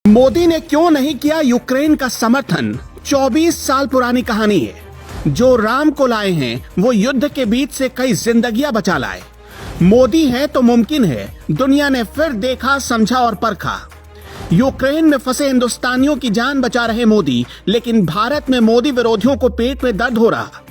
मोदी ने क्यों नहीं किया यूक्रेन का समर्थन? 24 साल पुरानी कहानी है। जो राम को लाए हैं वो युद्ध के बीच से कई जिंदगियां बचा लाए। मोदी है तो मुमकिन है। दुनिया ने फिर देखा, समझा और परखा। यूक्रेन में फंसे हिंदुस्तानियों की जान बचा रहे मोदी, लेकिन भारत में मोदी विरोधियों को पेट में दर्द हो रहा।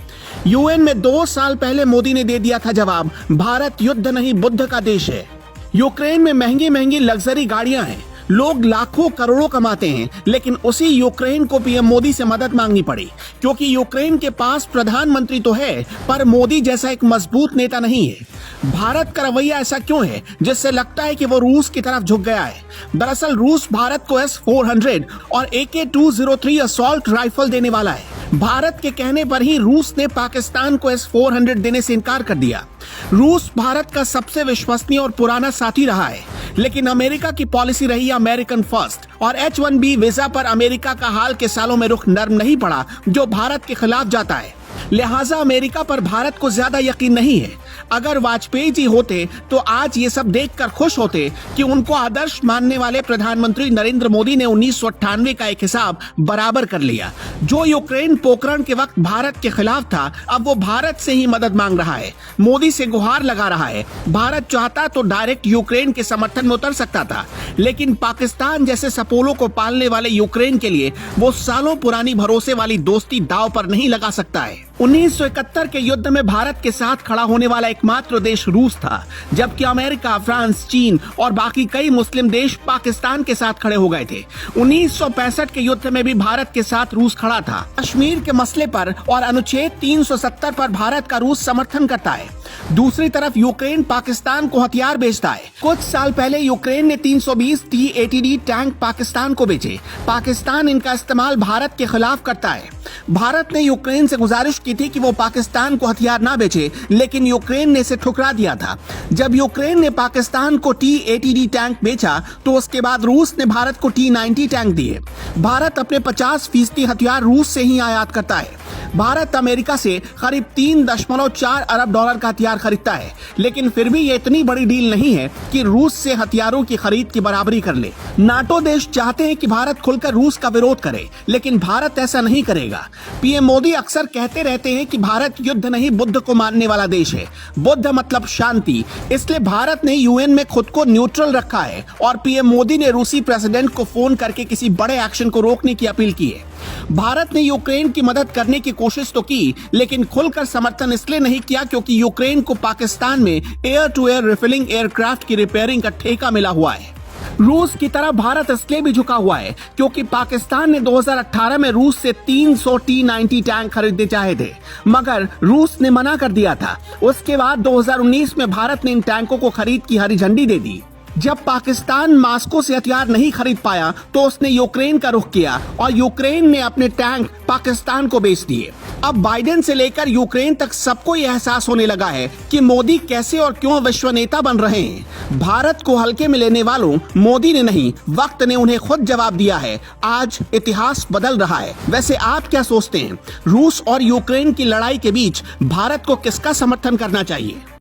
यूएन में 2 साल पहले मोदी ने दे दिया था जवाब, भारत युद्ध नहीं बुद्ध का देश है। यूक्रेन में महंगी महंगी लग्जरी गाड़ियां हैं, लोग लाखों करोड़ों कमाते हैं, लेकिन उसी यूक्रेन को पीएम मोदी से मदद मांगनी पड़ी, क्योंकि यूक्रेन के पास प्रधानमंत्री तो है पर मोदी जैसा एक मजबूत नेता नहीं है। भारत का रवैया ऐसा क्यों है जिससे लगता है कि वो रूस की तरफ झुक गया है? दरअसल रूस भारत को S-400 और AK-203 असॉल्ट राइफल देने वाला है। भारत के कहने पर ही रूस ने पाकिस्तान को S-400 देने से इनकार कर दिया। रूस भारत का सबसे विश्वसनीय और पुराना साथी रहा है, लेकिन अमेरिका की पॉलिसी रही अमेरिकन फर्स्ट और H-1B वीजा पर अमेरिका का हाल के सालों में रुख नर्म नहीं पड़ा, जो भारत के खिलाफ जाता है। लिहाजा अमेरिका पर भारत को ज्यादा यकीन नहीं है। अगर वाजपेयी जी होते तो आज ये सब देखकर खुश होते कि उनको आदर्श मानने वाले प्रधानमंत्री नरेंद्र मोदी ने 1998 का एक हिसाब बराबर कर लिया। जो यूक्रेन पोखरण के वक्त भारत के खिलाफ था, अब वो भारत से ही मदद मांग रहा है, मोदी से गुहार लगा रहा है। भारत चाहता तो डायरेक्ट यूक्रेन के समर्थन में उतर सकता था, लेकिन पाकिस्तान जैसे सपोलों को पालने वाले यूक्रेन के लिए वो सालों पुरानी भरोसे वाली दोस्ती दांव पर नहीं लगा सकता है। 1971 के युद्ध में भारत के साथ खड़ा होने वाला एकमात्र देश रूस था, जबकि अमेरिका, फ्रांस, चीन और बाकी कई मुस्लिम देश पाकिस्तान के साथ खड़े हो गए थे। 1965 के युद्ध में भी भारत के साथ रूस खड़ा था। कश्मीर के मसले पर और अनुच्छेद 370 पर भारत का रूस समर्थन करता है। दूसरी तरफ यूक्रेन पाकिस्तान को हथियार बेचता है। कुछ साल पहले यूक्रेन ने 320 T-80D टैंक पाकिस्तान को बेचे। पाकिस्तान इनका इस्तेमाल भारत के खिलाफ करता है। भारत ने यूक्रेन से गुजारिश की थी कि वो पाकिस्तान को हथियार ना बेचे, लेकिन यूक्रेन ने इसे ठुकरा दिया था। जब यूक्रेन ने पाकिस्तान को T-80D टैंक बेचा तो उसके बाद रूस ने भारत को T-90 टैंक दिए। भारत अपने 50% हथियार रूस से ही आयात करता है। भारत अमेरिका से करीब $3.4 अरब का हथियार खरीदता है, लेकिन फिर भी ये इतनी बड़ी डील नहीं है कि रूस से हथियारों की खरीद की बराबरी कर ले। नाटो देश चाहते हैं कि भारत खुलकर रूस का विरोध करे, लेकिन भारत ऐसा नहीं करेगा। पीएम मोदी अक्सर कहते रहते हैं कि भारत युद्ध नहीं बुद्ध को मानने वाला देश है। बुद्ध मतलब शांति, इसलिए भारत ने यूएन में खुद को न्यूट्रल रखा है और पीएम मोदी ने रूसी प्रेसिडेंट को फोन करके किसी बड़े एक्शन को रोकने की अपील की है। भारत ने यूक्रेन की मदद करने की कोशिश तो की, लेकिन खुलकर समर्थन इसलिए नहीं किया क्योंकि यूक्रेन को पाकिस्तान में air to air refilling aircraft की रिपेयरिंग का ठेका मिला हुआ है। रूस की तरफ भारत इसलिए भी झुका हुआ है क्योंकि पाकिस्तान ने 2018 में रूस से 300 T-90 टैंक खरीदने चाहे थे, मगर रूस ने मना कर दिया था। उसके बाद 2019 में भारत ने इन टैंकों को खरीद की हरी झंडी दे दी। जब पाकिस्तान मॉस्को से हथियार नहीं खरीद पाया तो उसने यूक्रेन का रुख किया और यूक्रेन ने अपने टैंक पाकिस्तान को बेच दिए। अब बाइडेन से लेकर यूक्रेन तक सबको यह एहसास होने लगा है कि मोदी कैसे और क्यों विश्व नेता बन रहे हैं। भारत को हल्के में लेने वालों मोदी ने नहीं, वक्त ने उन्हें खुद जवाब दिया है। आज इतिहास बदल रहा है। वैसे आप क्या सोचते हैं? रूस और यूक्रेन की लड़ाई के बीच भारत को किसका समर्थन करना चाहिए?